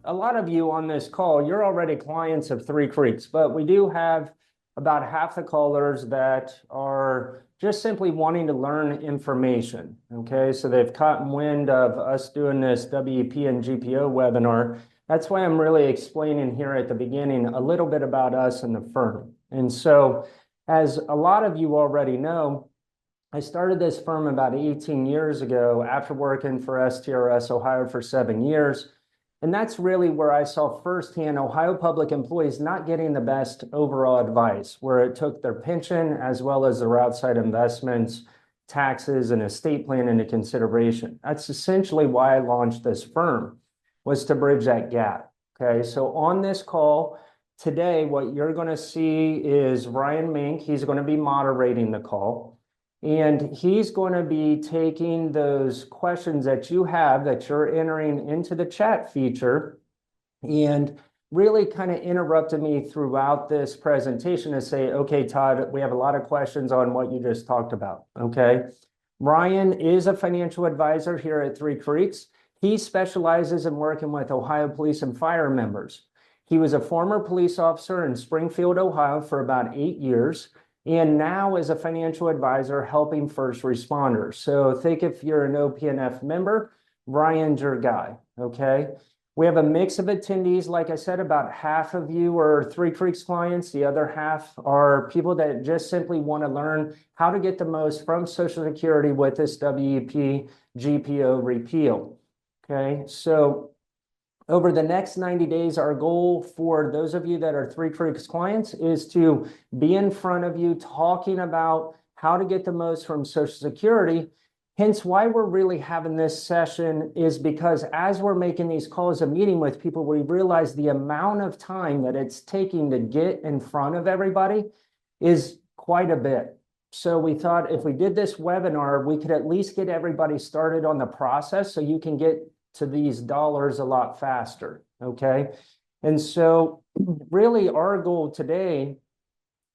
a lot of you on this call, you're already clients of Three Creeks, but we do have about half the callers that are just simply wanting to learn information. Okay, so they've caught wind of us doing this WEP and GPO webinar. That's why I'm really explaining here at the beginning a little bit about us and the firm. And so, as a lot of you already know, I started this firm about 18 years ago after working for STRS Ohio for 7 years. And that's really where I saw firsthand Ohio public employees not getting the best overall advice, where it took their pension as well as their outside investments, taxes, and estate plan into consideration. That's essentially why I launched this firm, was to bridge that gap. Okay, so on this call today, what you're going to see is Ryan Mink. He's going to be moderating the call. And he's going to be taking those questions that you have that you're entering into the chat feature and really kind of interrupted me throughout this presentation to say, okay, Todd, we have a lot of questions on what you just talked about, okay? Ryan is a financial advisor here at Three Creeks. He specializes in working with Ohio police and fire members. He was a former police officer in Springfield, Ohio for about 8 years, and now is a financial advisor helping first responders. So think if you're an OPNF member, Ryan's your guy, okay? We have a mix of attendees. Like I said, about half of you are Three Creeks clients. The other half are people that just simply want to learn how to get the most from Social Security with this WEP GPO repeal, okay? So over the next 90 days, our goal for those of you that are Three Creeks clients is to be in front of you talking about how to get the most from Social Security. Hence, why we're really having this session is because as we're making these calls and meeting with people, we realize the amount of time that it's taking to get in front of everybody is quite a bit. So we thought if we did this webinar, we could at least get everybody started on the process so you can get to these dollars a lot faster, okay? And so really our goal today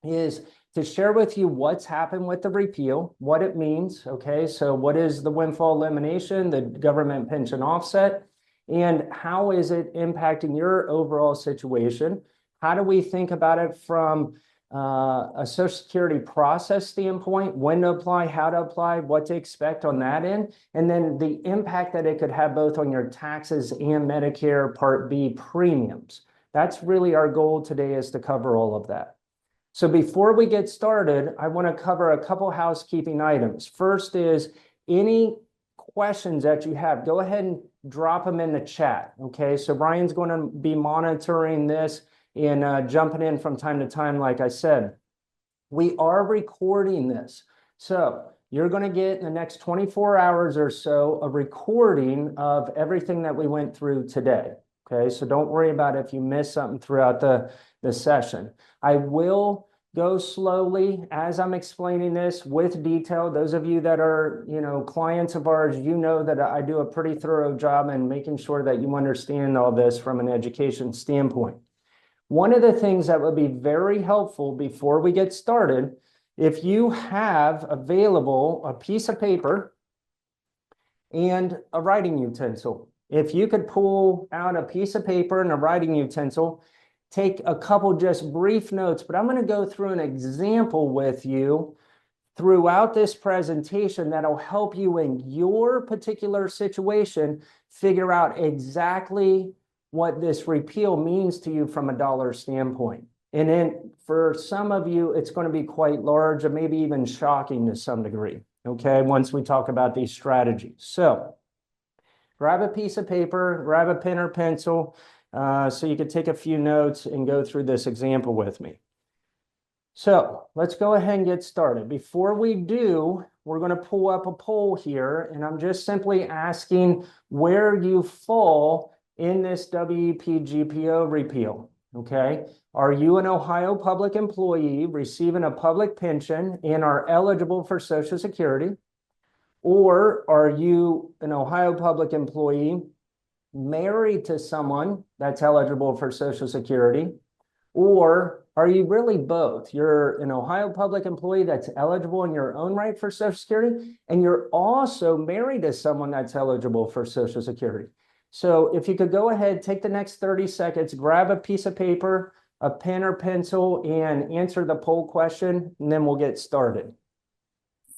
is to share with you what's happened with the repeal, what it means, okay? So what is the windfall elimination, the government pension offset, and how is it impacting your overall situation? How do we think about it from a Social Security process standpoint, when to apply, how to apply, what to expect on that end, and then the impact that it could have both on your taxes and Medicare Part B premiums. That's really our goal today, is to cover all of that. So before we get started, I want to cover a couple housekeeping items. First is any questions that you have, go ahead and drop them in the chat, okay? So Brian's going to be monitoring this and jumping in from time to time, like I said. We are recording this. So you're going to get in the next 24 hours or so a recording of everything that we went through today. Okay, so don't worry about if you miss something throughout the session. I will go slowly as I'm explaining this with detail. Those of you that are, clients of ours, you know that I do a pretty thorough job in making sure that you understand all this from an education standpoint. One of the things that would be very helpful before we get started, if you have available a piece of paper and a writing utensil. If you could pull out a piece of paper and a writing utensil, take a couple just brief notes, but I'm going to go through an example with you throughout this presentation that'll help you in your particular situation figure out exactly what this repeal means to you from a dollar standpoint. And then for some of you, it's going to be quite large and maybe even shocking to some degree, okay, once we talk about these strategies. So grab a piece of paper, grab a pen or pencil, so you can take a few notes and go through this example with me. So let's go ahead and get started. Before we do, we're going to pull up a poll here, and I'm just simply asking where you fall in this WEP GPO repeal, okay? Are you an Ohio public employee receiving a public pension and are eligible for Social Security? Or are you an Ohio public employee married to someone that's eligible for Social Security? Or are you really both? You're an Ohio public employee that's eligible in your own right for Social Security, and you're also married to someone that's eligible for Social Security. So if you could go ahead, take the next 30 seconds, grab a piece of paper, a pen or pencil, and answer the poll question, and then we'll get started.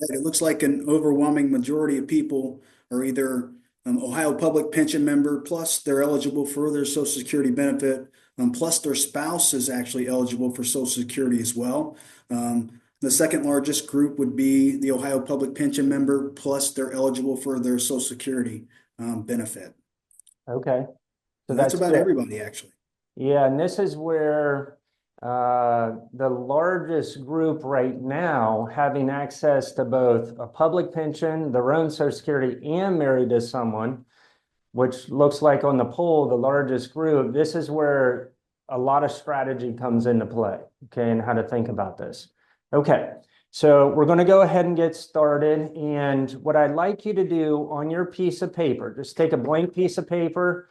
It looks like an overwhelming majority of people are either Ohio public pension member, plus they're eligible for their Social Security benefit, plus their spouse is actually eligible for Social Security as well. The second largest group would be the Ohio public pension member, plus they're eligible for their Social Security benefit. Okay, so And that's that's about good. everybody, actually. Yeah, and this is where the largest group right now having access to both a public pension, their own Social Security, and married to someone, which looks like on the poll, the largest group, this is where a lot of strategy comes into play, okay, and how to think about this. Okay, so we're going to go ahead and get started. And what I'd like you to do on your piece of paper, just take a blank piece of paper,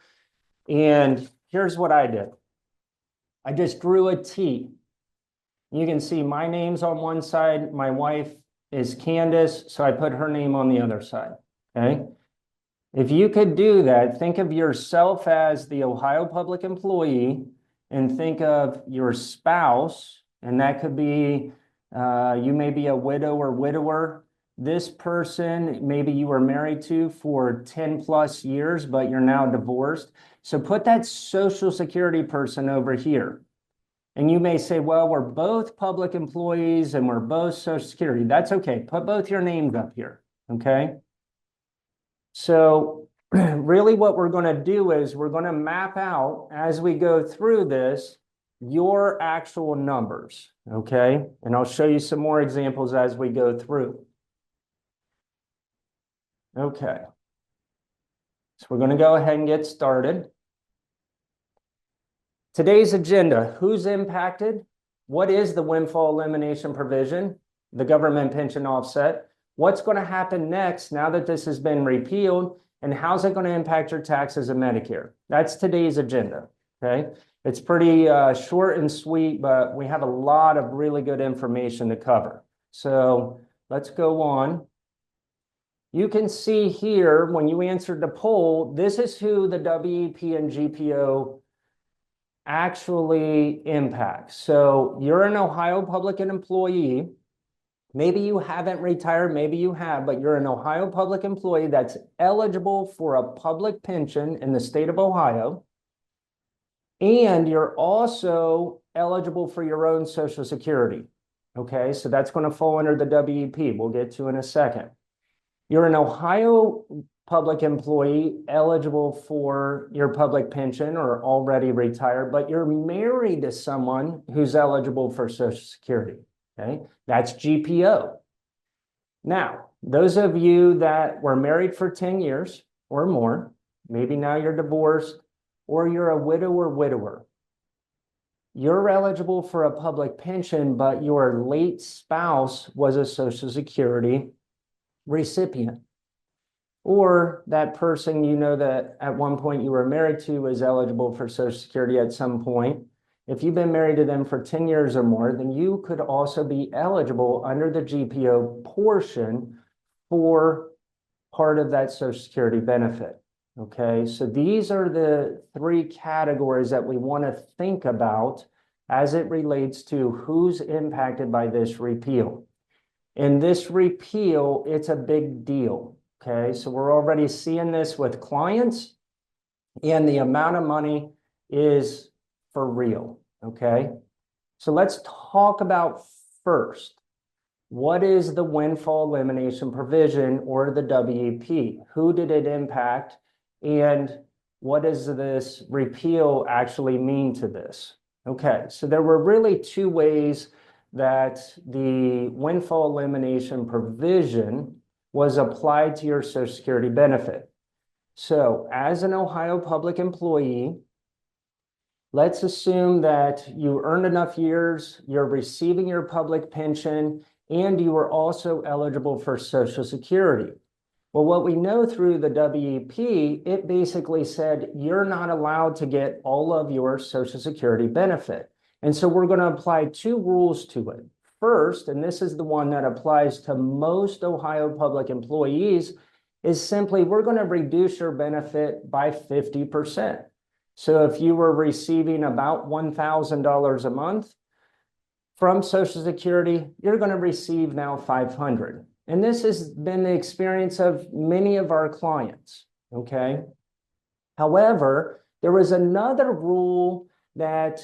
and here's what I did. I just drew a T. You can see my name's on one side, my wife is Candace, so I put her name on the other side, okay? If you could do that, think of yourself as the Ohio public employee and think of your spouse, and that could be, you may be a widow or widower. This person, maybe you were married to for 10 plus years, but you're now divorced. So put that Social Security person over here. And you may say, well, we're both public employees and we're both Social Security. That's okay. Put both your names up here, okay? So really what we're going to do is we're going to map out, as we go through this, your actual numbers, okay? And I'll show you some more examples as we go through. Okay. So we're going to go ahead and get started. Today's agenda: who's impacted? What is the Windfall Elimination Provision? The government pension offset? What's going to happen next now that this has been repealed? And how's it going to impact your taxes and Medicare? That's today's agenda, okay? It's pretty short and sweet, but we have a lot of really good information to cover. So let's go on. You can see here, when you answered the poll, this is who the WEP and GPO actually impacts. So you're an Ohio public employee. Maybe you haven't retired, maybe you have, but you're an Ohio public employee that's eligible for a public pension in the state of Ohio. And you're also eligible for your own Social Security. Okay, so that's going to fall under the WEP. We'll get to in a second. You're an Ohio public employee eligible for your public pension or already retired, but you're married to someone who's eligible for Social Security. Okay, that's GPO. Now, those of you that were married for 10 years or more, maybe now you're divorced or you're a widow or widower, you're eligible for a public pension, but your late spouse was a Social Security recipient. Or that person you know that at one point you were married to is eligible for Social Security at some point. If you've been married to them for 10 years or more, then you could also be eligible under the GPO portion for part of that Social Security benefit. Okay, so these are the three categories that we want to think about as it relates to who's impacted by this repeal. In this repeal, it's a big deal. Okay, so we're already seeing this with clients, and the amount of money is for real. Okay, so let's talk about first, what is the Windfall Elimination Provision, or the WEP? Who did it impact, and what does this repeal actually mean to this? Okay, so there were really two ways that the Windfall Elimination Provision was applied to your Social Security benefit. So as an Ohio public employee, let's assume that you earned enough years, you're receiving your public pension, and you are also eligible for Social Security. Well, what we know through the WEP, it basically said you're not allowed to get all of your Social Security benefit. And so we're going to apply two rules to it. First, and this is the one that applies to most Ohio public employees, is simply we're going to reduce your benefit by 50%. So if you were receiving about $1,000 a month from Social Security, you're going to receive now $500. And this has been the experience of many of our clients, okay? However, there was another rule that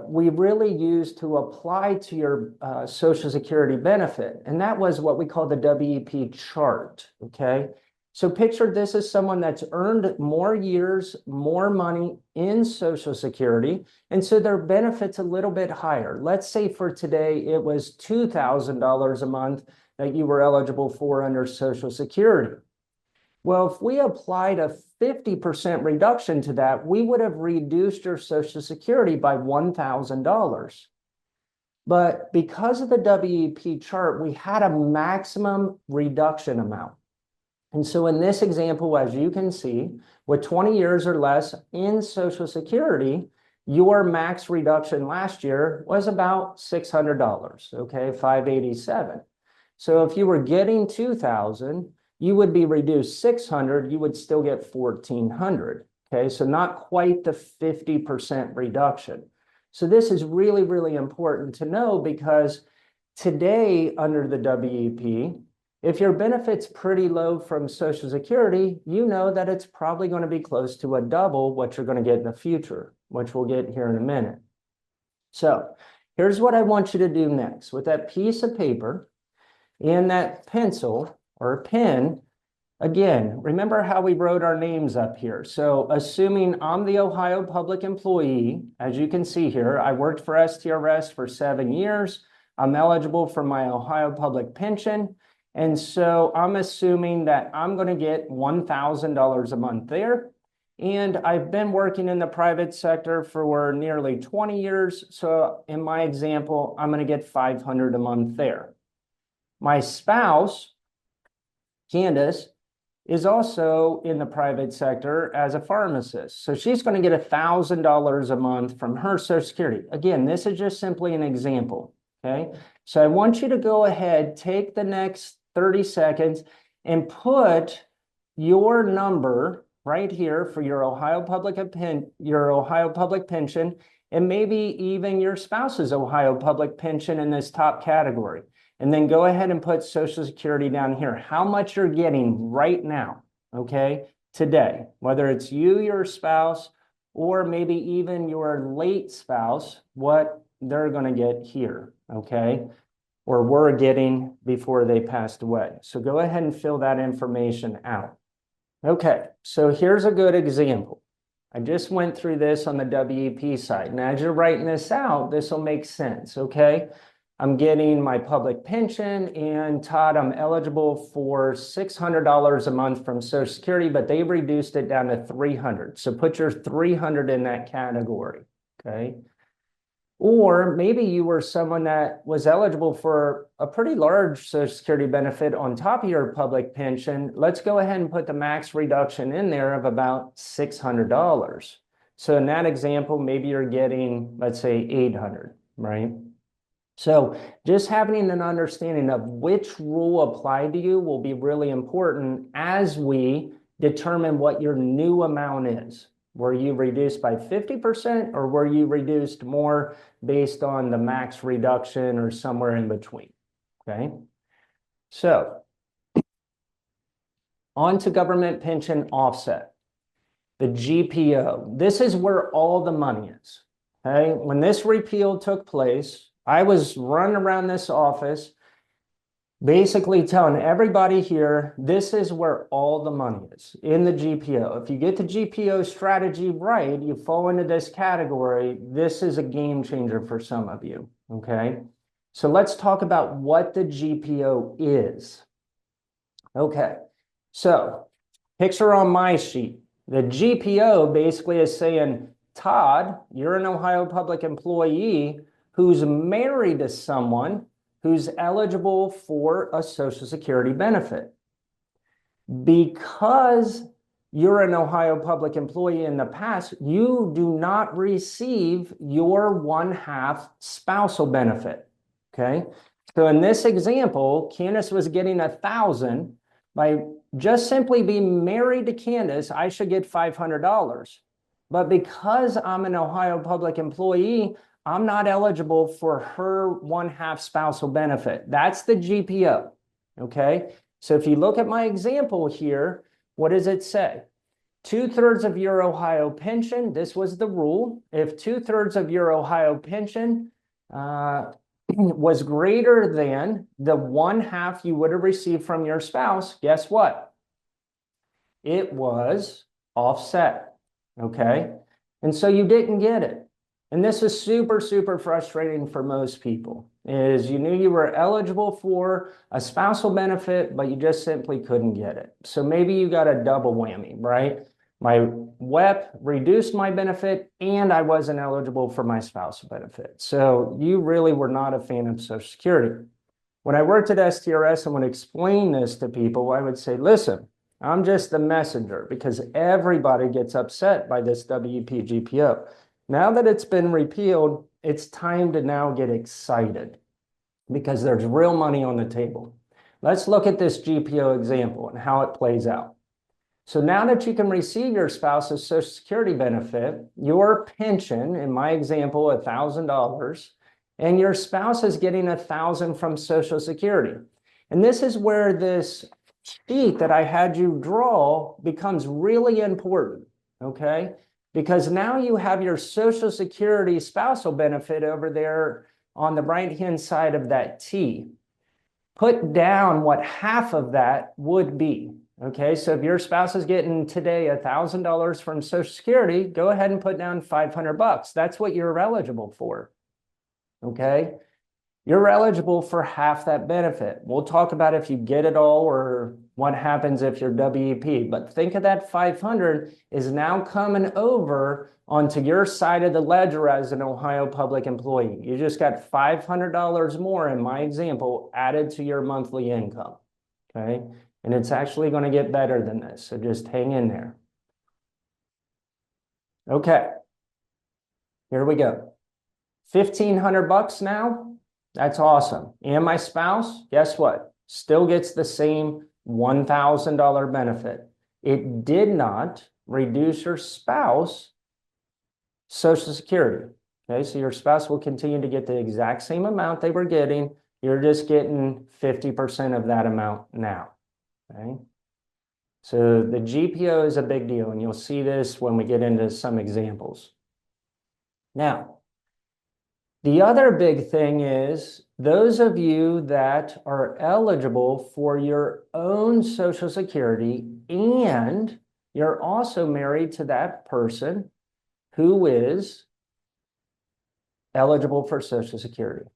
we really used to apply to your Social Security benefit, and that was what we call the WEP chart, okay? So picture this as someone that's earned more years, more money in Social Security, and so their benefit's a little bit higher. Let's say for today, it was $2,000 a month that you were eligible for under Social Security. Well, if we applied a 50% reduction to that, we would have reduced your Social Security by $1,000. But because of the WEP chart, we had a maximum reduction amount. And so in this example, as you can see, with 20 years or less in Social Security, your max reduction last year was about $600, okay, $587. So if you were getting $2,000, you would be reduced $600, you would still get $1,400, okay? So not quite the 50% reduction. So this is really, really important to know because today under the WEP, if your benefit's pretty low from Social Security, you know that it's probably going to be close to a double what you're going to get in the future, which we'll get here in a minute. So here's what I want you to do next. With that piece of paper and that pencil or pen, again, remember how we wrote our names up here. So assuming I'm the Ohio public employee, as you can see here, I worked for STRS for 7 years. I'm eligible for my Ohio public pension. And so I'm assuming that I'm going to get $1,000 a month there. And I've been working in the private sector for nearly 20 years. So in my example, I'm going to get $500 a month there. My spouse, Candace, is also in the private sector as a pharmacist. So she's going to get $1,000 a month from her Social Security. Again, this is just simply an example, okay? So I want you to go ahead, take the next 30 seconds and put your number right here for your Ohio public pension, and maybe even your spouse's Ohio public pension in this top category. And then go ahead and put Social Security down here, how much you're getting right now, okay, today, whether it's you, your spouse, or maybe even your late spouse, what they're going to get here, okay, or were getting before they passed away. So go ahead and fill that information out. Okay, so here's a good example. I just went through this on the WEP side. And as you're writing this out, this will make sense, okay? I'm getting my public pension, and Todd, I'm eligible for $600 a month from Social Security, but they reduced it down to $300. So put your $300 in that category, okay? Or maybe you were someone that was eligible for a pretty large Social Security benefit on top of your public pension. Let's go ahead and put the max reduction in there of about $600. So in that example, maybe you're getting, let's say, $800, right? So just having an understanding of which rule applied to you will be really important as we determine what your new amount is. Were you reduced by 50% or were you reduced more based on the max reduction or somewhere in between? Okay. So on to government pension offset, the GPO. This is where all the money is. Okay. When this repeal took place, I was running around this office basically telling everybody here, this is where all the money is, in the GPO. If you get the GPO strategy right, you fall into this category, this is a game changer for some of you, okay? So let's talk about what the GPO is. Okay, so picture on my sheet. The GPO basically is saying, Todd, you're an Ohio public employee who's married to someone who's eligible for a Social Security benefit. Because you're an Ohio public employee in the past, you do not receive your 1/2 spousal benefit, okay? So in this example, Candace was getting $1,000. By just simply be married to Candace, I should get $500. But because I'm an Ohio public employee, I'm not eligible for her 1/2 spousal benefit. That's the GPO, okay? So if you look at my example here, what does it say? 2/3 of your Ohio pension, this was the rule. If 2/3 of your Ohio pension was greater than the 1/2 you would have received from your spouse, guess what? It was offset, okay? And so you didn't get it. And this is super, super frustrating for most people, is you knew you were eligible for a spousal benefit, but you just simply couldn't get it. So maybe you got a double whammy, right? My WEP reduced my benefit and I wasn't eligible for my spousal benefit. So you really were not a fan of Social Security. When I worked at STRS and would explain this to people, I would say, listen, I'm just the messenger because everybody gets upset by this WEP GPO. Now that it's been repealed, it's time to now get excited because there's real money on the table. Let's look at this GPO example and how it plays out. So now that you can receive your spouse's Social Security benefit, your pension, in my example, $1,000, and your spouse is getting $1,000 from Social Security. And this is where this sheet that I had you draw becomes really important, okay? Because now you have your Social Security spousal benefit over there on the right-hand side of that T. Put down what half of that would be. Okay, so if your spouse is getting today $1,000 from Social Security, go ahead and put down $500. That's what you're eligible for. Okay, you're eligible for half that benefit. We'll talk about if you get it all or what happens if you're WEP. But think of that 500 is now coming over onto your side of the ledger as an Ohio public employee. You just got $500 more in my example added to your monthly income. Okay. And it's actually going to get better than this. So just hang in there. Okay. Here we go. $1,500 now. That's awesome. And my spouse, guess what? Still gets the same $1,000 benefit. It did not reduce your spouse Social Security. Okay, so your spouse will continue to get the exact same amount they were getting. You're just getting 50% of that amount now. Okay, so the GPO is a big deal, and you'll see this when we get into some examples. Now, the other big thing is those of you that are eligible for your own Social Security and you're also married to that person who is eligible for Social Security.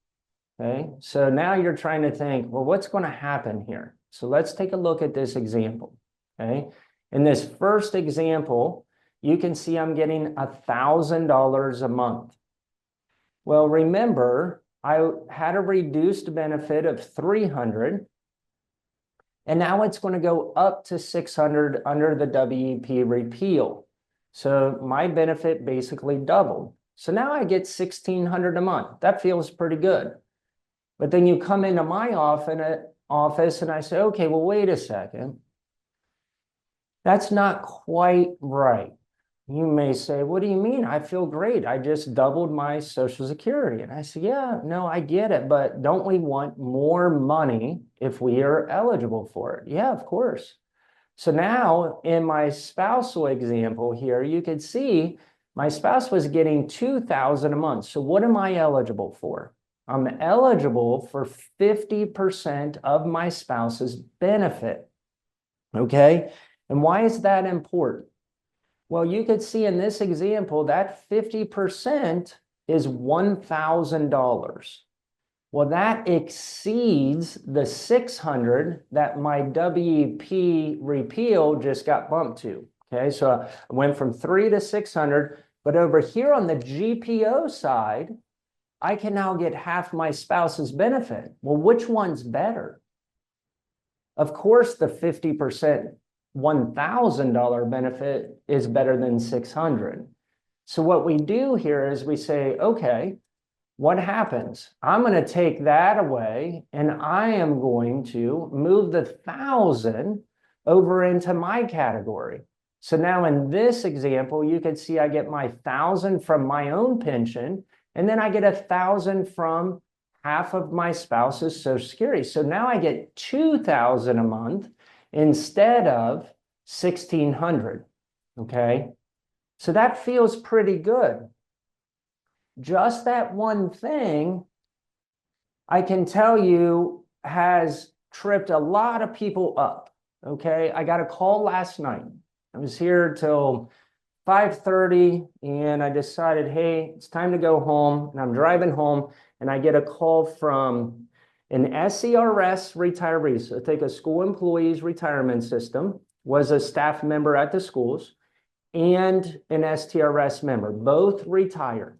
Okay, so now you're trying to think, well, what's going to happen here? So let's take a look at this example. Okay, in this first example, you can see I'm getting $1,000 a month. Well, remember, I had a reduced benefit of $300, and now it's going to go up to $600 under the WEP repeal. So my benefit basically doubled. So now I get $1,600 a month. That feels pretty good. But then you come into my office and I say, okay, well, wait a second. That's not quite right. You may say, what do you mean? I feel great. I just doubled my Social Security. And I say, yeah, no, I get it. But don't we want more money if we are eligible for it? Yeah, of course. So now in my spousal example here, you could see my spouse was getting $2,000 a month. So what am I eligible for? I'm eligible for 50% of my spouse's benefit. Okay. And why is that important? Well, you could see in this example that 50% is $1,000. Well, that exceeds the $600 that my WEP repeal just got bumped to. Okay, so I went from $300 to $600, but over here on the GPO side, I can now get half my spouse's benefit. Well, which one's better? Of course, the 50% $1,000 benefit is better than $600. So what we do here is we say, okay, what happens? I'm going to take that away and I am going to move the 1,000 over into my category. So now in this example, you could see I get my 1,000 from my own pension, and then I get 1,000 from half of my spouse's Social Security. So now I get 2,000 a month instead of 1,600. Okay. So that feels pretty good. Just that one thing, I can tell you, has tripped a lot of people up. Okay. I got a call last night. I was here till 5:30 and I decided, hey, it's time to go home. And I'm driving home and I get a call from an SERS retiree. So think a school employees retirement system, was a staff member at the schools, and an STRS member, both retired.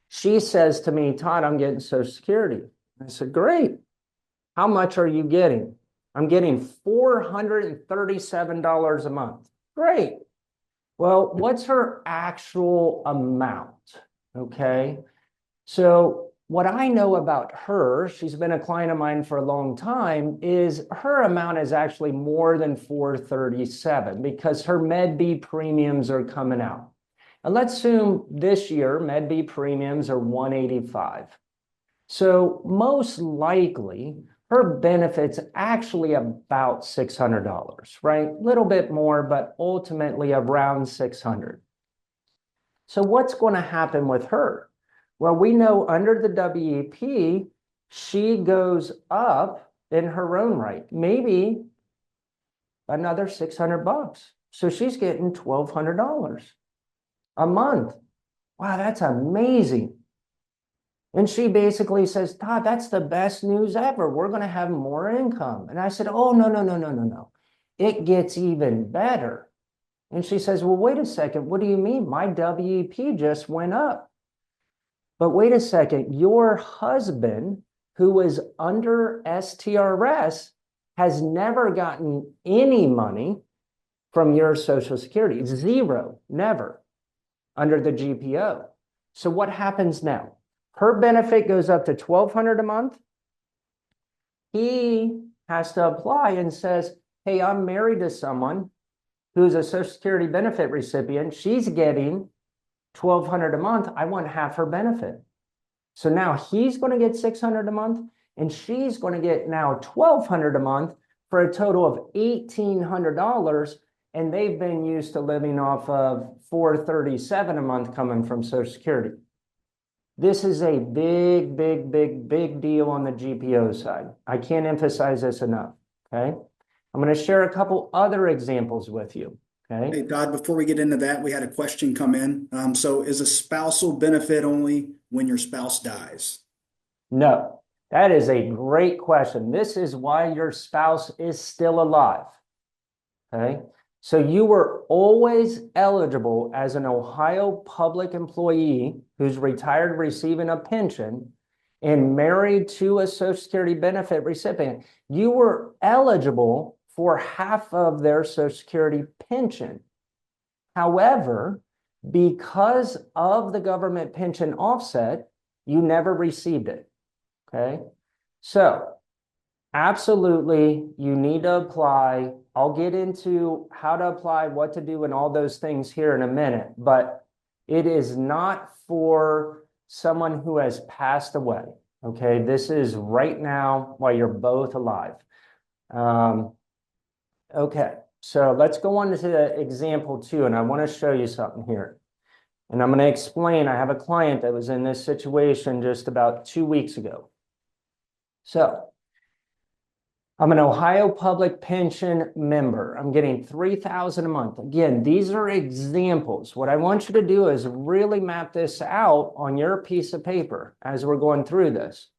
She says to me, Todd, I'm getting Social Security. I said, great. How much are you getting? I'm getting $437 a month. Great. Well, what's her actual amount? Okay. So what I know about her, she's been a client of mine for a long time, is her amount is actually more than 437 because her Med B premiums are coming out. And let's assume this year Med B premiums are 185. So most likely her benefit's actually about $600, right? A little bit more, but ultimately around 600. So what's going to happen with her? Well, we know under the WEP, she goes up in her own right, maybe another 600 bucks. So she's getting $1,200 a month. Wow, that's amazing. And she basically says, Todd, that's the best news ever. We're going to have more income. And I said, oh, no. It gets even better. And she says, well, wait a second. What do you mean? My WEP just went up. But wait a second. Your husband, who was under STRS, has never gotten any money from your Social Security. Zero, never, under the GPO. So what happens now? Her benefit goes up to $1,200 a month. He has to apply and says, hey, I'm married to someone who's a Social Security benefit recipient. She's getting $1,200 a month. I want half her benefit. So now he's going to get $600 a month and she's going to get now $1,200 a month for a total of $1,800. And they've been used to living off of $437 a month coming from Social Security. This is a big deal on the GPO side. I can't emphasize this enough, okay? I'm going to share a couple other examples with you, okay? Hey, Todd, before we get into that, we had a question come in. So is a spousal benefit only when your spouse dies? No, that is a great question. This is why your spouse is still alive, okay? So you were always eligible as an Ohio public employee who's retired receiving a pension and married to a Social Security benefit recipient. You were eligible for half of their Social Security pension. However, because of the government pension offset, you never received it, okay? So absolutely, you need to apply. I'll get into how to apply, what to do, and all those things here in a minute, but it is not for someone who has passed away, okay? This is right now while you're both alive. Okay, so let's go on to example 2, and I want to show you something here. And I'm going to explain. I have a client that was in this situation just about 2 weeks ago. So I'm an Ohio public pension member. I'm getting $3,000 a month. Again, these are examples. What I want you to do is really map this out on your piece of paper as we're going through this.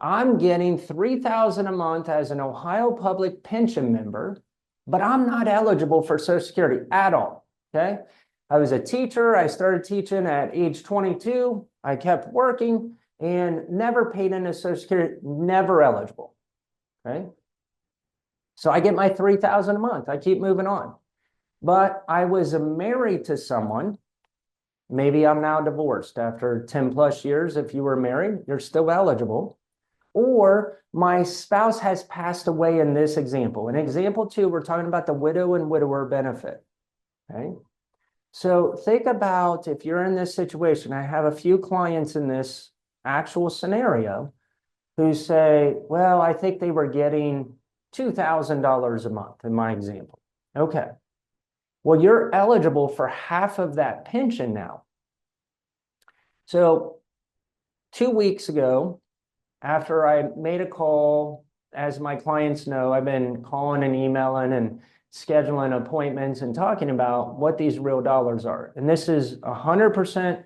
I'm getting $3,000 a month as an Ohio public pension member, but I'm not eligible for Social Security at all, okay? I was a teacher. I started teaching at age 22. I kept working and never paid into Social Security, never eligible. Okay. So I get my $3,000 a month. I keep moving on. But I was married to someone. Maybe I'm now divorced after 10 plus years. If you were married, you're still eligible. Or my spouse has passed away in this example. In example 2, we're talking about the widow and widower benefit. Okay. So think about if you're in this situation. I have a few clients in this actual scenario who say, well, I think they were getting $2,000 a month in my example. Okay. Well, you're eligible for half of that pension now. So 2 weeks ago, after I made a call, as my clients know, I've been calling and emailing and scheduling appointments and talking about what these real dollars are. And this is 100%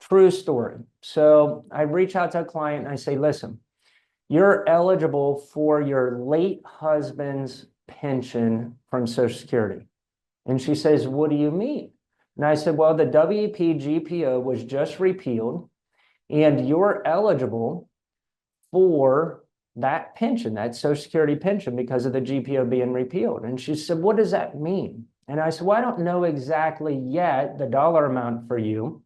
true story. So I reach out to a client and I say, listen, you're eligible for your late husband's pension from Social Security. And she says, what do you mean? And I said, well, the WEP GPO was just repealed and you're eligible for that pension, that Social Security pension, because of the GPO being repealed. And she said, what does that mean? And I said, well, I don't know exactly yet the dollar amount for you,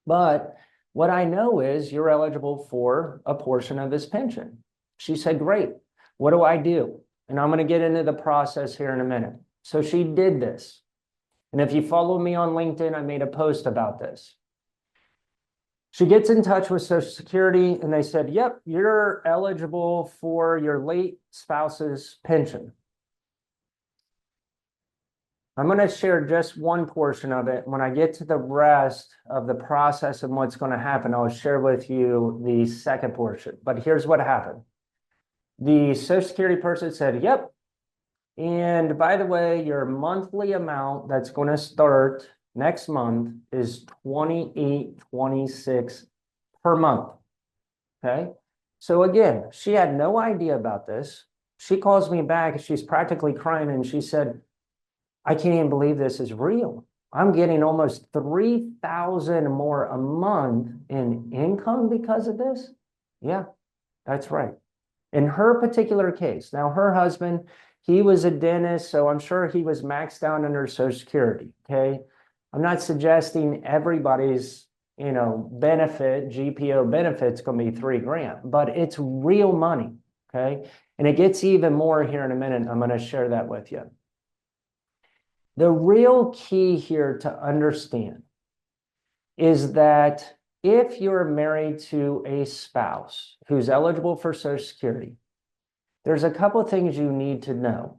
but what I know is you're eligible for a portion of this pension. She said, great. What do I do? And I'm going to get into the process here in a minute. So she did this. And if you follow me on LinkedIn, I made a post about this. She gets in touch with Social Security and they said, yep, you're eligible for your late spouse's pension. I'm going to share just one portion of it. When I get to the rest of the process and what's going to happen, I'll share with you the second portion. But here's what happened. The Social Security person said, yep. And by the way, your monthly amount that's going to start next month is $28.26 per month. Okay. So again, she had no idea about this. She calls me back. She's practically crying. And she said, I can't even believe this is real. I'm getting almost $3,000 more a month in income because of this. Yeah, that's right. In her particular case, now her husband, he was a dentist, so I'm sure he was maxed out under Social Security. Okay. I'm not suggesting everybody's, benefit, GPO benefit's going to be $3,000, but it's real money. Okay. And it gets even more here in a minute. I'm going to share that with you. The real key here to understand is that if you're married to a spouse who's eligible for Social Security, there's a couple of things you need to know.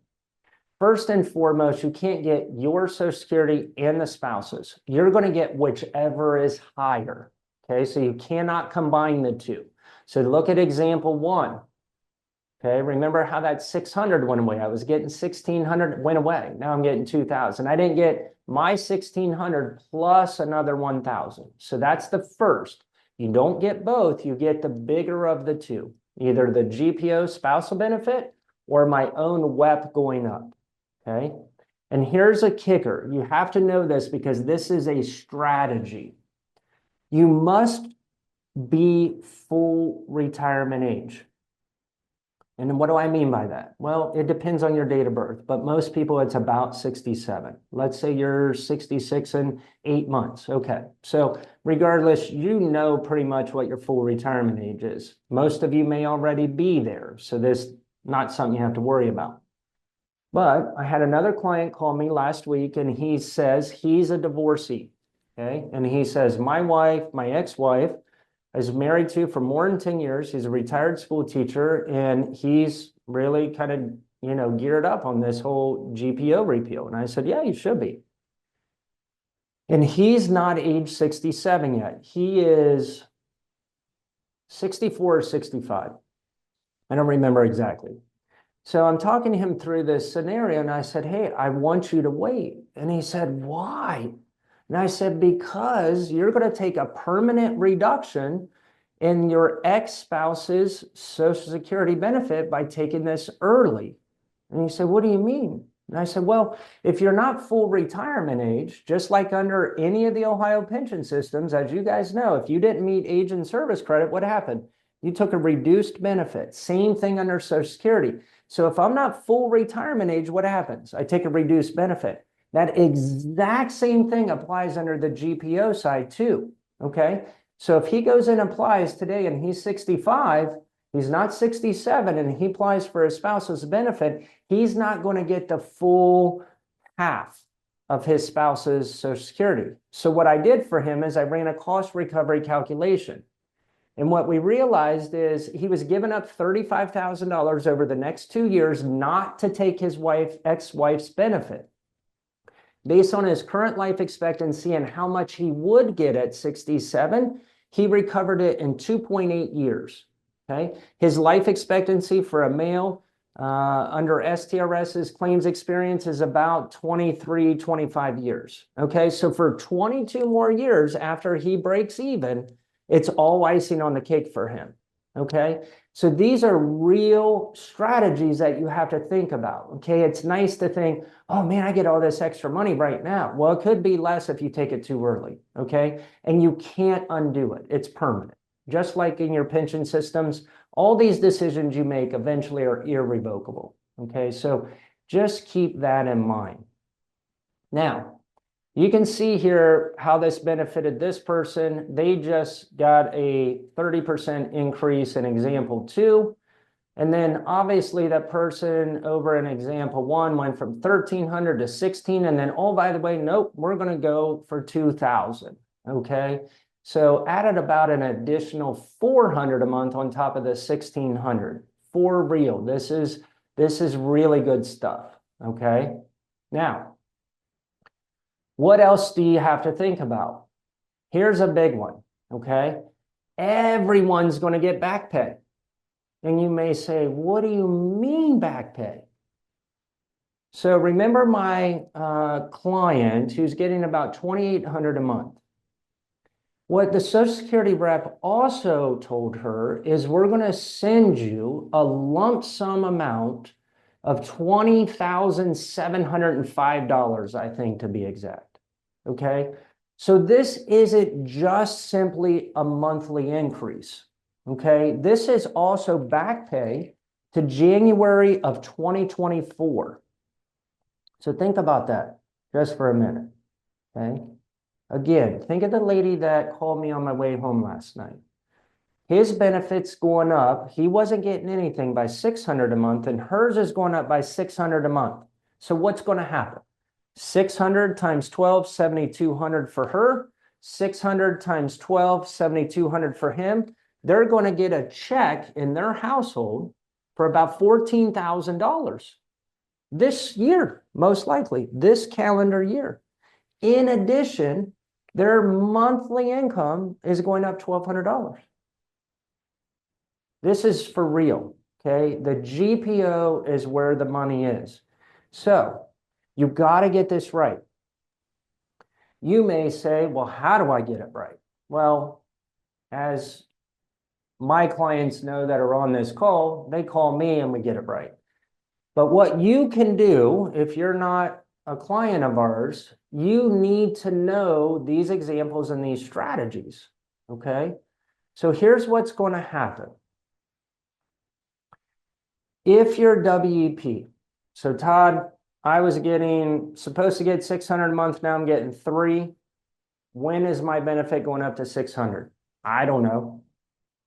First and foremost, you can't get your Social Security and the spouse's. You're going to get whichever is higher. Okay, so you cannot combine the two. So look at example 1. Okay, remember how that 600 went away? I was getting 1,600, went away. Now I'm getting 2,000. I didn't get my 1,600 plus another 1,000. So that's the first. You don't get both. You get the bigger of the two, either the GPO spousal benefit or my own WEP going up. Okay, and here's a kicker. You have to know this because this is a strategy. You must be full retirement age. And what do I mean by that? Well, it depends on your date of birth, but most people it's about 67. Let's say you're 66 and 8 months. Okay, so regardless, you know pretty much what your full retirement age is. Most of you may already be there, so this is not something you have to worry about. But I had another client call me last week and he says he's a divorcee. Okay, and he says, my wife, my ex-wife, is married to for more than 10 years. He's a retired school teacher and he's really kind of, geared up on this whole GPO repeal. And I said, yeah, you should be. And he's not age 67 yet. He is 64 or 65. I don't remember exactly. So I'm talking to him through this scenario and I said, hey, I want you to wait. And he said, why? And I said, because you're going to take a permanent reduction in your ex-spouse's Social Security benefit by taking this early. And he said, what do you mean? And I said, well, if you're not full retirement age, just like under any of the Ohio pension systems, as you guys know, if you didn't meet age and service credit, what happened? You took a reduced benefit. Same thing under Social Security. So if I'm not full retirement age, what happens? I take a reduced benefit. That exact same thing applies under the GPO side too, okay? So if he goes and applies today and he's 65, he's not 67 and he applies for his spouse's benefit, he's not going to get the full half of his spouse's Social Security. So what I did for him is I ran a cost recovery calculation. And what we realized is he was giving up $35,000 over the next 2 years not to take his ex-wife's benefit. Based on his current life expectancy and how much he would get at 67, he recovered it in 2.8 years. Okay, his life expectancy for a male under STRS's claims experience is about 23, 25 years. Okay, so for 22 more years after he breaks even, it's all icing on the cake for him. Okay, so these are real strategies that you have to think about. Okay, it's nice to think, oh man, I get all this extra money right now. Well, it could be less if you take it too early. Okay, and you can't undo it. It's permanent. Just like in your pension systems, all these decisions you make eventually are irrevocable. Okay, so just keep that in mind. Now, you can see here how this benefited this person. They just got a 30% increase in example 2. And then obviously that person over in example 1 went from 1,300 to 16. And then, oh, by the way, nope, we're going to go for 2,000. Okay. So added about an additional 400 a month on top of the 1,600 for real. This is really good stuff. Okay. Now, what else do you have to think about? Here's a big one. Okay. Everyone's going to get back pay. And you may say, what do you mean back pay? So remember my client who's getting about $2,800 a month. What the Social Security rep also told her is we're going to send you a lump sum amount of $20,705, I think, to be exact. Okay. So this isn't just simply a monthly increase. Okay. This is also back pay to January of 2024. So think about that just for a minute. Okay. Again, think of the lady that called me on my way home last night. His benefits going up. He wasn't getting anything by $600 a month, and hers is going up by $600 a month. So what's going to happen? 600 times 12, 7,200 for her. 600 times 12, 7,200 for him. They're going to get a check in their household for about $14,000 this year, most likely, this calendar year. In addition, their monthly income is going up $1,200. This is for real, okay? The GPO is where the money is. So you've got to get this right. You may say, well, how do I get it right? Well, as my clients know that are on this call, they call me and we get it right. But what you can do if you're not a client of ours, you need to know these examples and these strategies, okay? So here's what's going to happen. If you're WEP, so Todd, I was supposed to get 600 a month, now I'm getting 3. When is my benefit going up to 600? I don't know.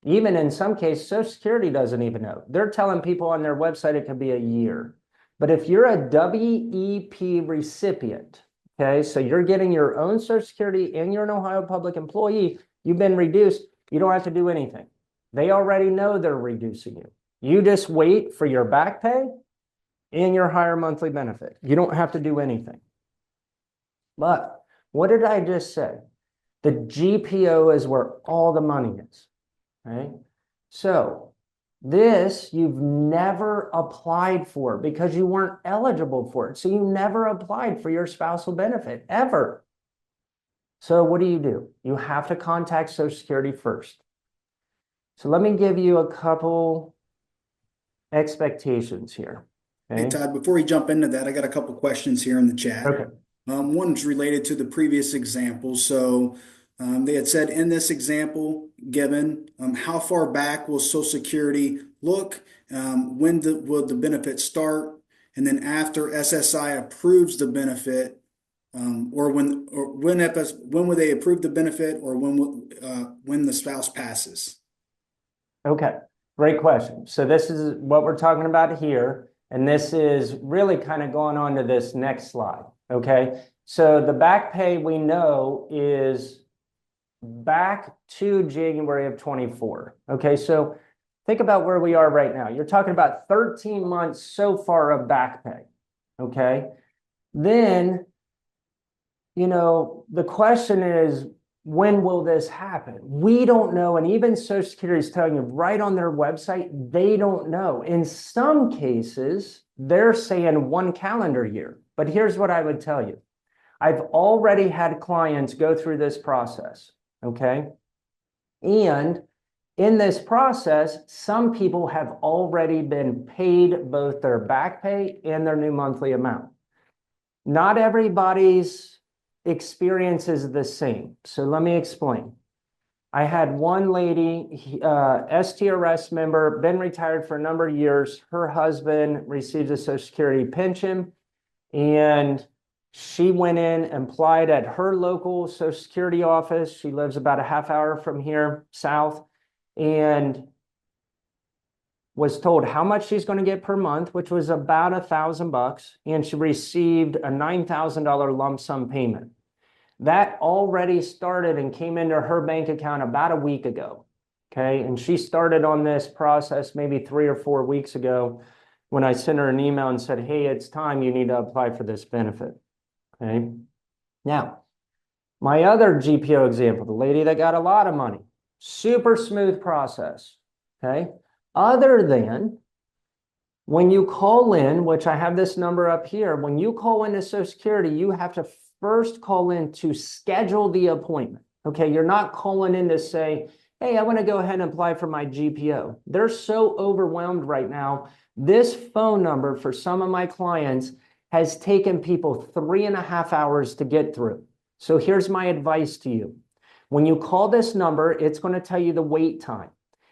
Even in some cases, Social Security doesn't even know. They're telling people on their website it could be a year. But if you're a WEP recipient, okay, so you're getting your own Social Security and you're an Ohio public employee, you've been reduced, you don't have to do anything. They already know they're reducing you. You just wait for your back pay and your higher monthly benefit. You don't have to do anything. But what did I just say? The GPO is where all the money is, right? So this you've never applied for because you weren't eligible for it. So you never applied for your spousal benefit ever. So what do? You have to contact Social Security first. So let me give you a couple expectations here. Okay? Hey, Todd, before you jump into that, I got a couple questions here in the chat. Okay. One's related to the previous example. So they had said in this example given, how far back will Social Security look? When will the benefit start? And then after SSI approves the benefit, when will they approve the benefit, or when the spouse passes? Okay. Great question. So this is what we're talking about here. And this is really kind of going on to this next slide. Okay. So the back pay we know is back to January of 24. Okay. So think about where we are right now. You're talking about 13 months so far of back pay. Okay. Then, the question is, when will this happen? We don't know. And even Social Security is telling you right on their website, they don't know. In some cases, they're saying 1 calendar year. But here's what I would tell you. I've already had clients go through this process, okay? And in this process, some people have already been paid both their back pay and their new monthly amount. Not everybody's experience is the same. So let me explain. I had one lady, STRS member, been retired for a number of years. Her husband received a Social Security pension, and she went in and applied at her local Social Security office. She lives about a half hour from here, south, and was told how much she's going to get per month, which was about $1,000, and she received a $9,000 lump sum payment. That already started and came into her bank account about a week ago, okay? And she started on this process maybe 3 or 4 weeks ago when I sent her an email and said, hey, it's time, you need to apply for this benefit, okay? Now, my other GPO example, the lady that got a lot of money, super smooth process, okay? Other than when you call in, which I have this number up here, when you call into Social Security, you have to first call in to schedule the appointment. Okay, you're not calling in to say, hey, I want to go ahead and apply for my GPO. They're so overwhelmed right now. This phone number for some of my clients has taken people 3.5 hours to get through. So here's my advice to you. When you call this number, it's going to tell you the wait time.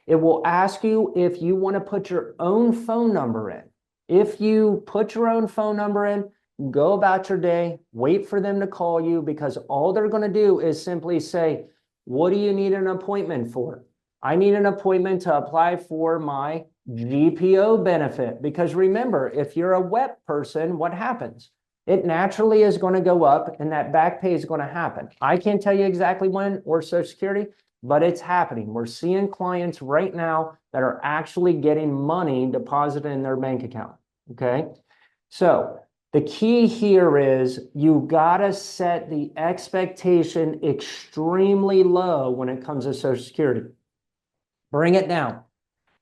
It will ask you if you want to put your own phone number in. If you put your own phone number in, go about your day, wait for them to call you, because all they're going to do is simply say, what do you need an appointment for? I need an appointment to apply for my GPO benefit. Because remember, if you're a WEP person, what happens? It naturally is going to go up, and that back pay is going to happen. I can't tell you exactly when or Social Security, but it's happening. We're seeing clients right now that are actually getting money deposited in their bank account, okay? So the key here is you gotta set the expectation extremely low when it comes to Social Security. Bring it down.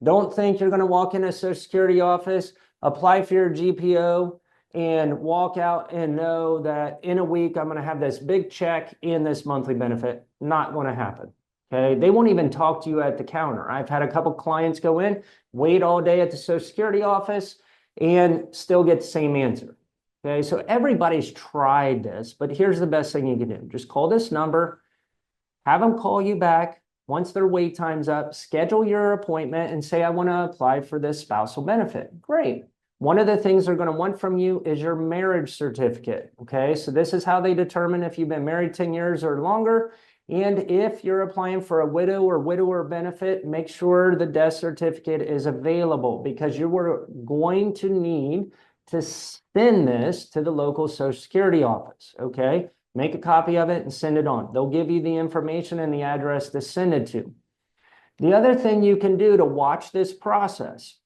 Don't think you're gonna walk in a Social Security office, apply for your GPO, and walk out and know that in a week I'm gonna have this big check and this monthly benefit. Not gonna happen, okay? They won't even talk to you at the counter. I've had a couple clients go in, wait all day at the Social Security office, and still get the same answer. Okay, so everybody's tried this, but here's the best thing you can do. Just call this number, have them call you back once their wait time's up, schedule your appointment and say, I want to apply for this spousal benefit. Great. One of the things they're going to want from you is your marriage certificate. Okay, so this is how they determine if you've been married 10 years or longer. And if you're applying for a widow or widower benefit, make sure the death certificate is available, because you were going to need to send this to the local Social Security office, okay? Make a copy of it and send it on. They'll give you the information and the address to send it to. The other thing you can do to watch this process,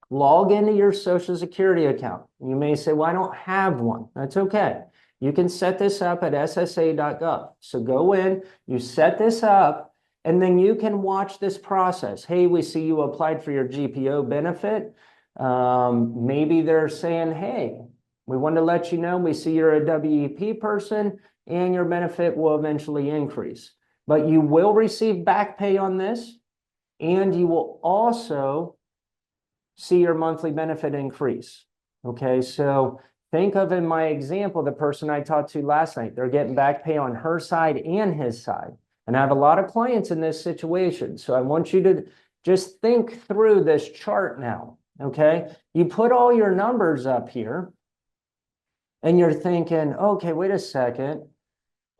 log into your Social Security account. You may say, well, I don't have one. That's okay. You can set this up at ssa.gov. So go in, you set this up, and then you can watch this process. Hey, we see you applied for your GPO benefit. Maybe they're saying, hey, we want to let you know we see you're a WEP person and your benefit will eventually increase. But you will receive back pay on this, and you will also see your monthly benefit increase. Okay, so think of, in my example, the person I talked to last night. They're getting back pay on her side and his side. And I have a lot of clients in this situation. So I want you to just think through this chart now. Okay, you put all your numbers up here and you're thinking, okay, wait a second.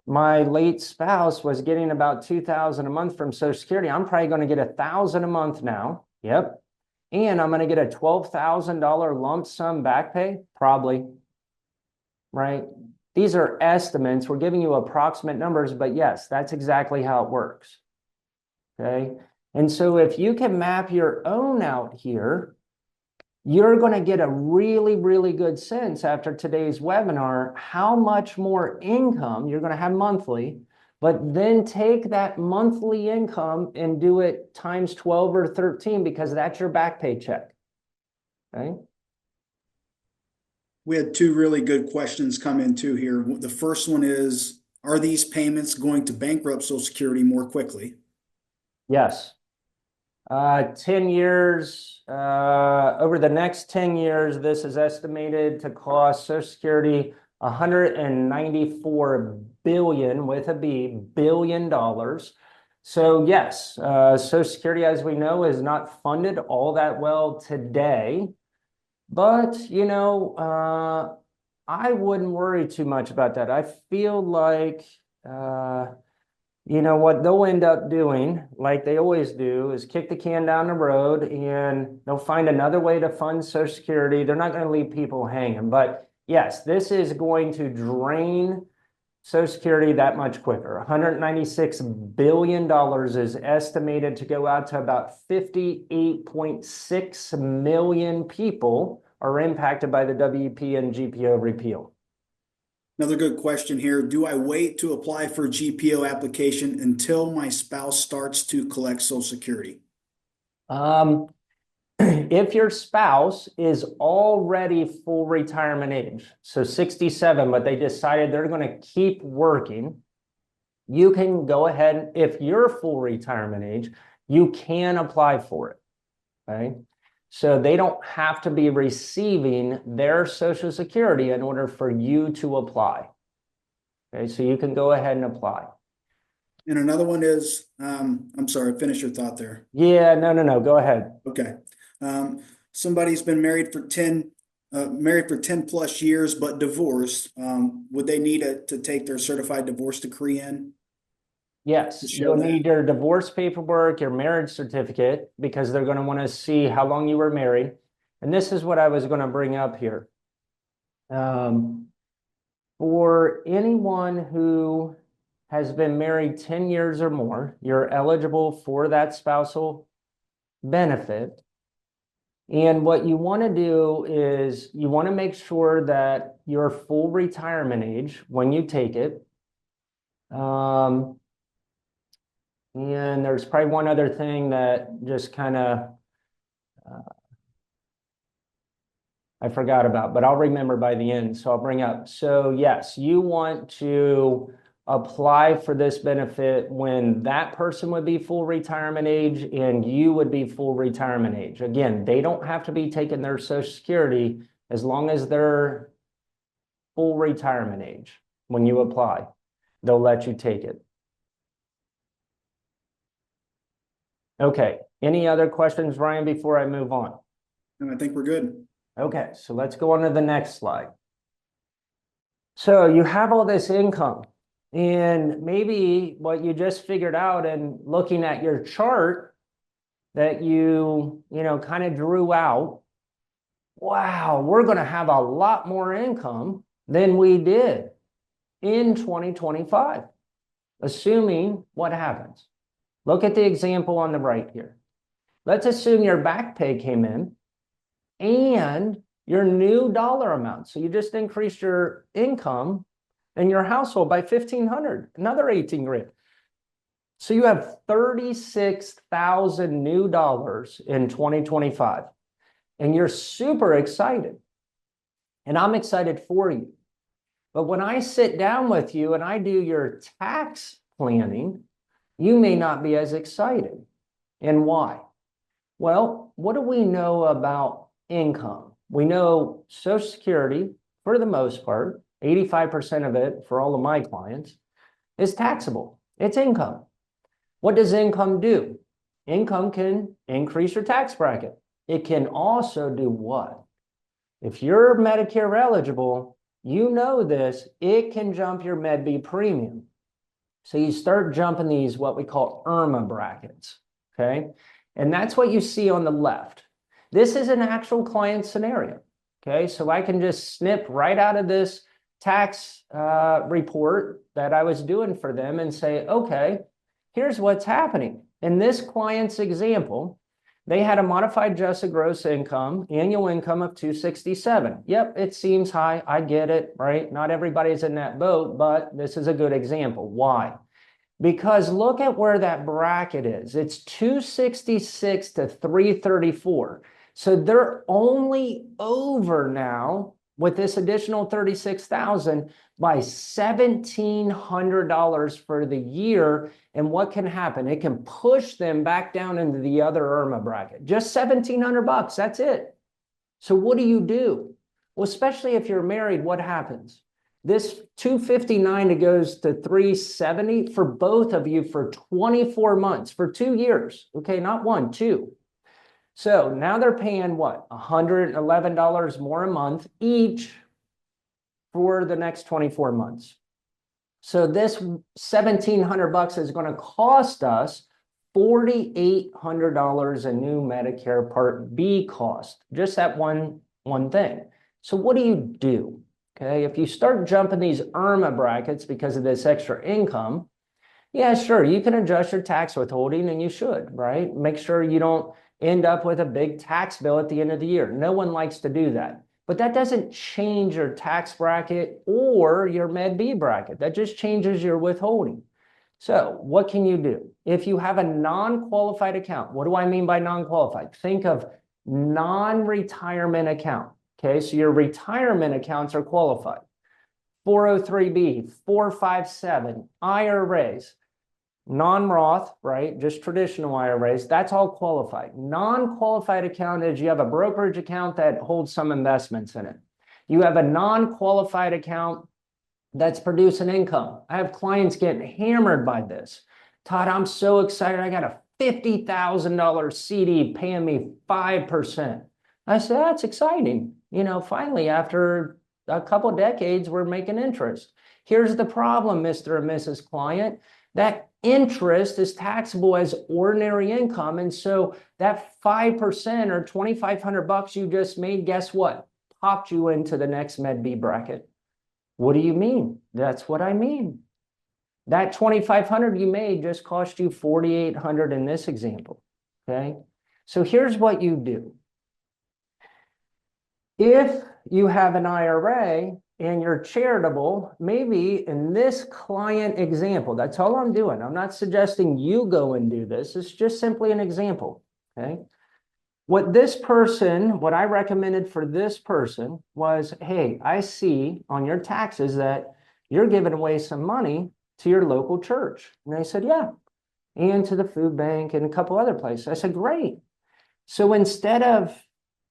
My late spouse was getting about $2,000 a month from Social Security. I'm probably going to get $1,000 a month now. Yep. And I'm going to get a $12,000 lump sum back pay? Probably. Right? These are estimates. We're giving you approximate numbers, but yes, that's exactly how it works. Okay. And so if you can map your own out here, you're going to get a really, really good sense after today's webinar how much more income you're going to have monthly, but then take that monthly income and do it times 12 or 13 because that's your back pay check. Okay. We had two really good questions come in too here. The first one is, are these payments going to bankrupt Social Security more quickly? Yes. 10 years, over the next 10 years, this is estimated to cost Social Security $194 billion with a B, billion dollars. So yes, Social Security, as we know, is not funded all that well today. But, I wouldn't worry too much about that. I feel like, what they'll end up doing, like they always do, is kick the can down the road and they'll find another way to fund Social Security. They're not going to leave people hanging. But yes, this is going to drain Social Security that much quicker. $196 billion is estimated to go out to about 58.6 million people are impacted by the WEP and GPO repeal. Another good question here. Do I wait to apply for a GPO application until my spouse starts to collect Social Security? If your spouse is already full retirement age, so 67, but they decided they're going to keep working, you can go ahead. If you're full retirement age, you can apply for it. Okay. So they don't have to be receiving their Social Security in order for you to apply. Okay, so you can go ahead and apply. And another one is, I'm sorry, finish your thought there. Yeah, no, go ahead. Okay. Somebody's been married for 10 plus years, but divorced. Would they need to take their certified divorce decree in? Yes, you'll need your divorce paperwork, your marriage certificate, because they're going to want to see how long you were married. And this is what I was going to bring up here. For anyone who has been married 10 years or more, you're eligible for that spousal benefit. And what you want to do is you want to make sure that you're full retirement age when you take it. And there's probably one other thing that just kind of I forgot about, but I'll remember by the end, so I'll bring up. So yes, you want to apply for this benefit when that person would be full retirement age and you would be full retirement age. Again, they don't have to be taking their Social Security as long as they're full retirement age. When you apply, they'll let you take it. Okay, any other questions, Ryan, before I move on? And I think we're good. Okay, so let's go on to the next slide. So you have all this income, and maybe what you just figured out and looking at your chart that you kind of drew out, wow, we're going to have a lot more income than we did in 2025, assuming what happens. Look at the example on the right here. Let's assume your back pay came in and your new dollar amount. So you just increased your income in your household by $1,500, another 18 grand. So you have 36,000 new dollars in 2025, and you're super excited. And I'm excited for you. But when I sit down with you and I do your tax planning, you may not be as excited. And why? Well, what do we know about income? We know Social Security, for the most part, 85% of it for all of my clients, is taxable. It's income. What does income do? Income can increase your tax bracket. It can also do what? If you're Medicare eligible, you know this, it can jump your Med B premium. So you start jumping these, what we call IRMA brackets, okay? And that's what you see on the left. This is an actual client scenario. Okay, so I can just snip right out of this tax report that I was doing for them and say, okay, here's what's happening. In this client's example, they had a modified adjusted gross income, annual income of 267. Yep, it seems high. I get it, right? Not everybody's in that boat, but this is a good example. Why? Because look at where that bracket is. It's 266 to 334. So they're only over now with this additional 36,000 by $1,700 for the year. And what can happen? It can push them back down into the other IRMA bracket. Just 1,700 bucks. That's it. So what do? Well, especially if you're married, what happens? This 259 it goes to 370 for both of you for 24 months, for 2 years. Okay, not one, two. So now they're paying what? $111 more a month each for the next 24 months. So this 1,700 bucks is going to cost us $4,800 a new Medicare Part B cost. Just that one thing. So what do? Okay, if you start jumping these IRMA brackets because of this extra income, yeah, sure, you can adjust your tax withholding and you should, right? Make sure you don't end up with a big tax bill at the end of the year. No one likes to do that. But that doesn't change your tax bracket or your Med B bracket. That just changes your withholding. So what can you do? If you have a non-qualified account, what do I mean by non-qualified? Think of non-retirement account. Okay, so your retirement accounts are qualified. 403B, 457, IRAs, non-Roth, right? Just traditional IRAs, that's all qualified. Non-qualified account is you have a brokerage account that holds some investments in it. You have a non-qualified account that's producing income. I have clients getting hammered by this. Todd, I'm so excited. I got a $50,000 CD paying me 5%. I said, that's exciting. You know, finally, after a couple of decades, we're making interest. Here's the problem, Mr. and Mrs. Client. That interest is taxable as ordinary income. And so that 5% or 2,500 bucks you just made, guess what? Popped you into the next Med B bracket. What do you mean? That's what I mean. That 2,500 you made just cost you 4,800 in this example. Okay. So here's what you do. If you have an IRA and you're charitable, maybe in this client example, that's all I'm doing. I'm not suggesting you go and do this. It's just simply an example, okay? What I recommended for this person was, hey, I see on your taxes that you're giving away some money to your local church. And they said, yeah, and to the food bank and a couple other places. I said, great. So instead of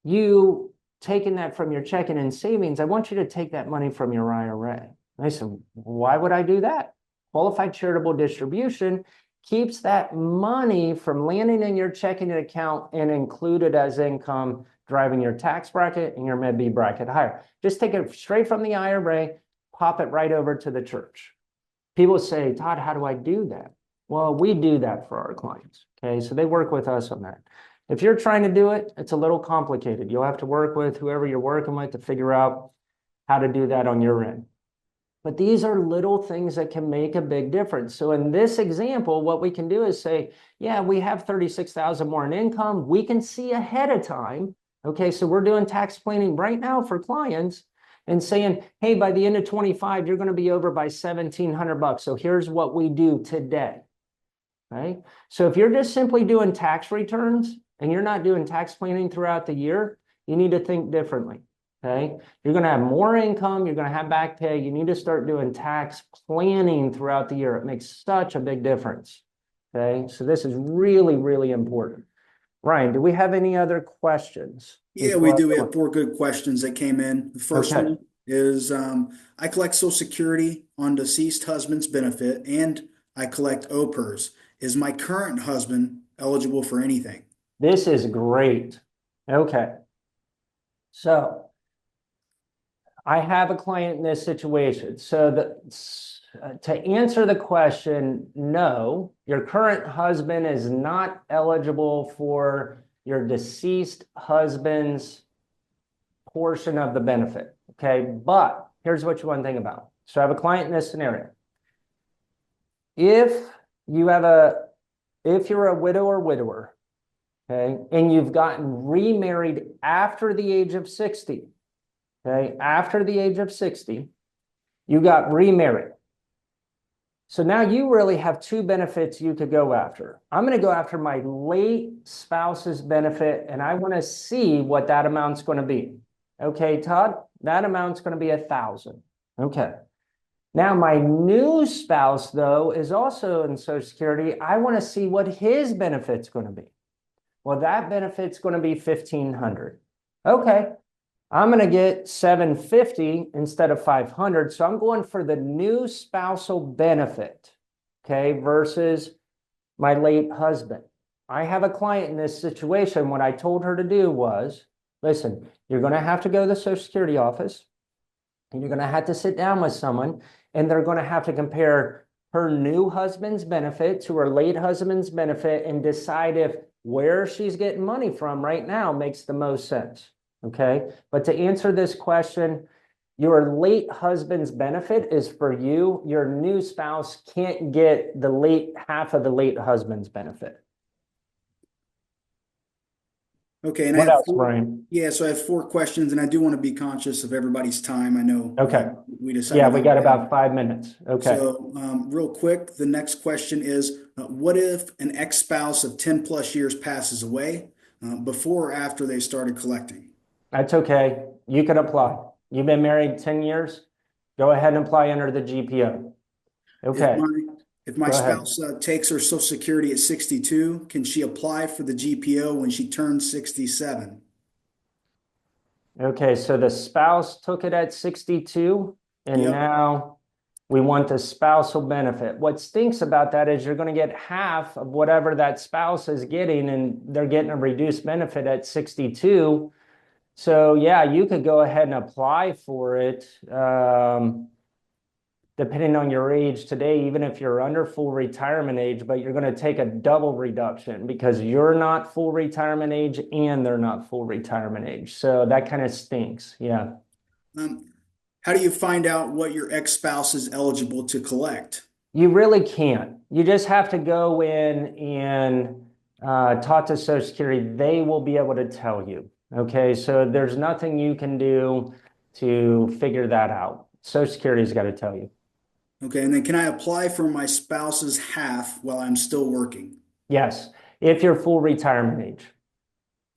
you taking that from your checking and savings, I want you to take that money from your IRA. And I said, why would I do that? Qualified charitable distribution keeps that money from landing in your checking account and included as income, driving your tax bracket and your Med B bracket higher. Just take it straight from the IRA, pop it right over to the church. People say, Todd, how do I do that? Well, we do that for our clients. Okay, so they work with us on that. If you're trying to do it, it's a little complicated. You'll have to work with whoever you're working with to figure out how to do that on your end. But these are little things that can make a big difference. So in this example, what we can do is say, yeah, we have 36,000 more in income. We can see ahead of time. Okay, so we're doing tax planning right now for clients and saying, hey, by the end of 25, you're going to be over by 1,700 bucks. So here's what we do today. Right? So if you're just simply doing tax returns and you're not doing tax planning throughout the year, you need to think differently. Okay. You're going to have more income. You're going to have back pay. You need to start doing tax planning throughout the year. It makes such a big difference. Okay. So this is really, really important. Ryan, do we have any other questions? Yeah, we do. We have 4 good questions that came in. The first one is, I collect Social Security on deceased husband's benefit and I collect OPERS. Is my current husband eligible for anything? This is great. Okay. So I have a client in this situation. So to answer the question, no, your current husband is not eligible for your deceased husband's portion of the benefit. Okay, but here's what you want to think about. So I have a client in this scenario. If you're a widow or widower, okay, and you've gotten remarried after the age of 60, okay, after the age of 60, you got remarried. So now you really have two benefits you could go after. I'm going to go after my late spouse's benefit, and I want to see what that amount's going to be. Okay, Todd, that amount's going to be $1,000. Okay. Now my new spouse, though, is also in Social Security. I want to see what his benefit's going to be. Well, that benefit's going to be $1,500. Okay. I'm going to get $750 instead of $500. So I'm going for the new spousal benefit, okay, versus my late husband. I have a client in this situation. What I told her to do was, listen, you're going to have to go to the Social Security office, and you're going to have to sit down with someone, and they're going to have to compare her new husband's benefit to her late husband's benefit and decide if where she's getting money from right now makes the most sense. Okay, but to answer this question, your late husband's benefit is for you. Your new spouse can't get the late half of the late husband's benefit. Okay, and What I have else, Brian? Yeah, so I have 4 questions, and I do want to be conscious of everybody's time. I know. Okay. We decided. Yeah, we got about 5 minutes. Okay. So, real quick, the next question is, what if an ex-spouse of 10 plus years passes away before or after they started collecting? That's okay. You can apply. You've been married 10 years. Go ahead and apply under the GPO. Okay. If my spouse takes her Social Security at 62, can she apply for the GPO when she turns 67? Okay, so the spouse took it at 62, and Yep. now we want the spousal benefit. What stinks about that is you're going to get half of whatever that spouse is getting, and they're getting a reduced benefit at 62. So yeah, you could go ahead and apply for it. Depending on your age today, even if you're under full retirement age, but you're going to take a double reduction because you're not full retirement age and they're not full retirement age. So that kind of stinks. Yeah. How do you find out what your ex-spouse is eligible to collect? You really can't. You just have to go in and talk to Social Security. They will be able to tell you. Okay. So there's nothing you can do to figure that out. Social Security's got to tell you. Okay, and then can I apply for my spouse's half while I'm still working? Yes, if you're full retirement age.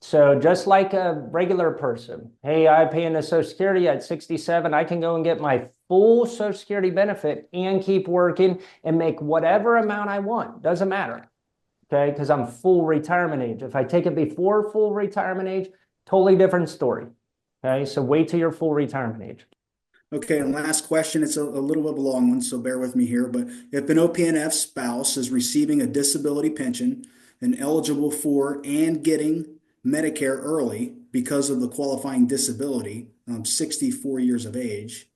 So just like a regular person, hey, I pay into Social Security at 67, I can go and get my full Social Security benefit and keep working and make whatever amount I want. Doesn't matter, okay, because I'm full retirement age. If I take it before full retirement age, totally different story, okay? So wait till you're full retirement age. Okay, and last question, it's a little bit of a long one, so bear with me here, but if an OPNF spouse is receiving a disability pension and eligible for and getting Medicare early because of the qualifying disability, 64 years of age,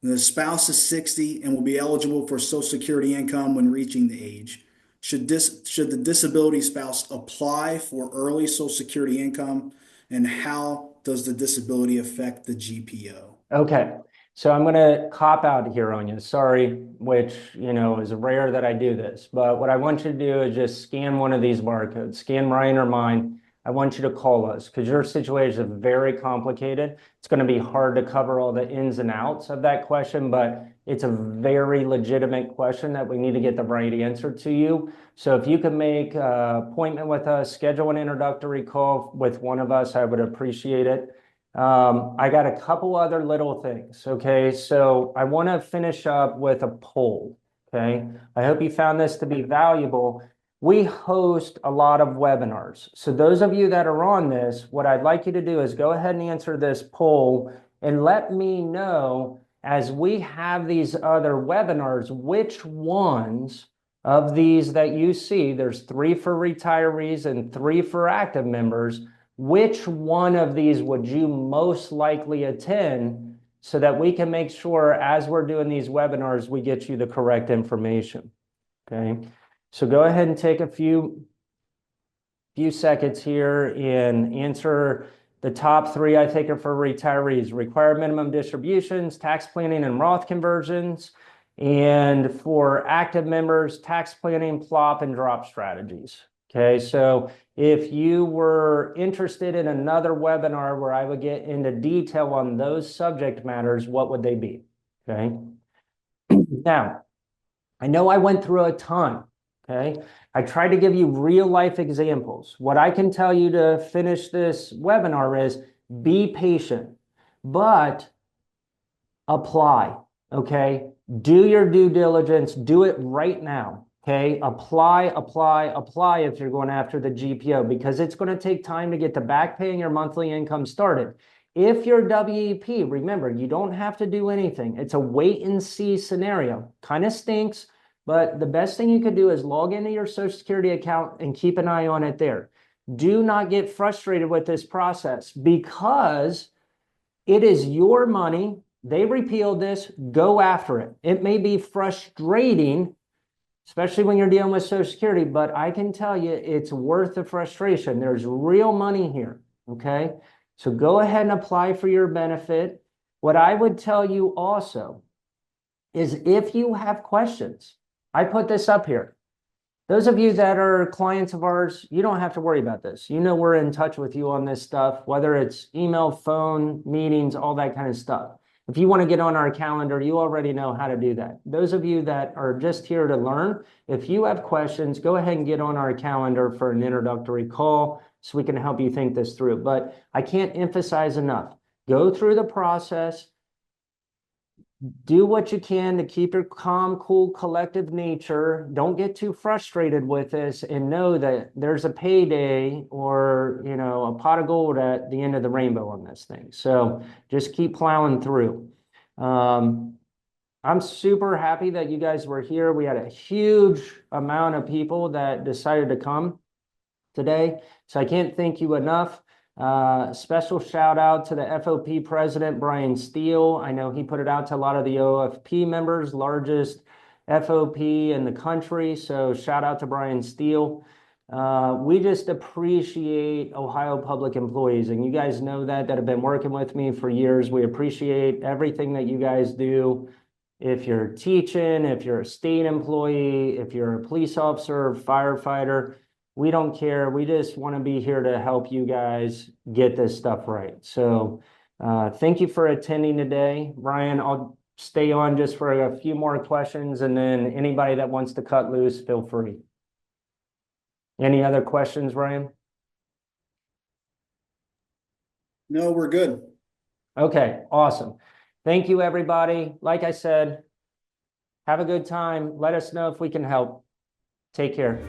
the spouse is 60 and will be eligible for Social Security income when reaching the age. Should the disability spouse apply for early Social Security income, and how does the disability affect the GPO? Okay. So I'm going to cop out here on you. Sorry, which, is rare that I do this. But what I want you to do is just scan one of these barcodes, scan Ryan or mine. I want you to call us because your situation is very complicated. It's going to be hard to cover all the ins and outs of that question, but it's a very legitimate question that we need to get the right answer to you. So if you could make an appointment with us, schedule an introductory call with one of us, I would appreciate it. I got a couple other little things. Okay. So I want to finish up with a poll. Okay. I hope you found this to be valuable. We host a lot of webinars. So those of you that are on this, what I'd like you to do is go ahead and answer this poll and let me know as we have these other webinars, which ones of these that you see, there's 3 for retirees and 3 for active members. Which one of these would you most likely attend so that we can make sure as we're doing these webinars, we get you the correct information. Okay, so go ahead and take a few seconds here and answer the top three I think are for retirees: required minimum distributions, tax planning and Roth conversions, and for active members, tax planning, plop, and drop strategies. Okay, so if you were interested in another webinar where I would get into detail on those subject matters, what would they be? Okay, now I know I went through a ton. Okay, I tried to give you real life examples. What I can tell you to finish this webinar is be patient, but apply. Okay, do your due diligence, do it right now. Okay, apply if you're going after the GPO, because it's going to take time to get the back paying your monthly income started. If you're WEP, remember, you don't have to do anything. It's a wait and see scenario. Kind of stinks, but the best thing you could do is log into your Social Security account and keep an eye on it there. Do not get frustrated with this process, because it is your money. They repealed this. Go after it. It may be frustrating, especially when you're dealing with Social Security, but I can tell you it's worth the frustration. There's real money here, okay? So go ahead and apply for your benefit. What I would tell you also is, if you have questions, I put this up here. Those of you that are clients of ours, you don't have to worry about this. You know, we're in touch with you on this stuff, whether it's email, phone, meetings, all that kind of stuff. If you want to get on our calendar, you already know how to do that. Those of you that are just here to learn, if you have questions, go ahead and get on our calendar for an introductory call so we can help you think this through. But I can't emphasize enough. Go through the process. Do what you can to keep your calm, cool, collective nature. Don't get too frustrated with this, and know that there's a payday, or, you know, a pot of gold at the end of the rainbow on this thing. So just keep plowing through. I'm super happy that you guys were here. We had a huge amount of people that decided to come today, so I can't thank you enough. Special shout out to the FOP president, Brian Steele. I know he put it out to a lot of the OFP members, largest FOP in the country. So shout out to Brian Steele. We just appreciate Ohio public employees, and you guys know that have been working with me for years. We appreciate everything that you guys do. If you're teaching, if you're a state employee, if you're a police officer, firefighter, we don't care. We just want to be here to help you guys get this stuff right. So thank you for attending today. Ryan, I'll stay on just for a few more questions, and then anybody that wants to cut loose, feel free. Any other questions, Ryan? No, we're good. Okay, awesome. Thank you, everybody. Like I said, have a good time. Let us know if we can help. Take care.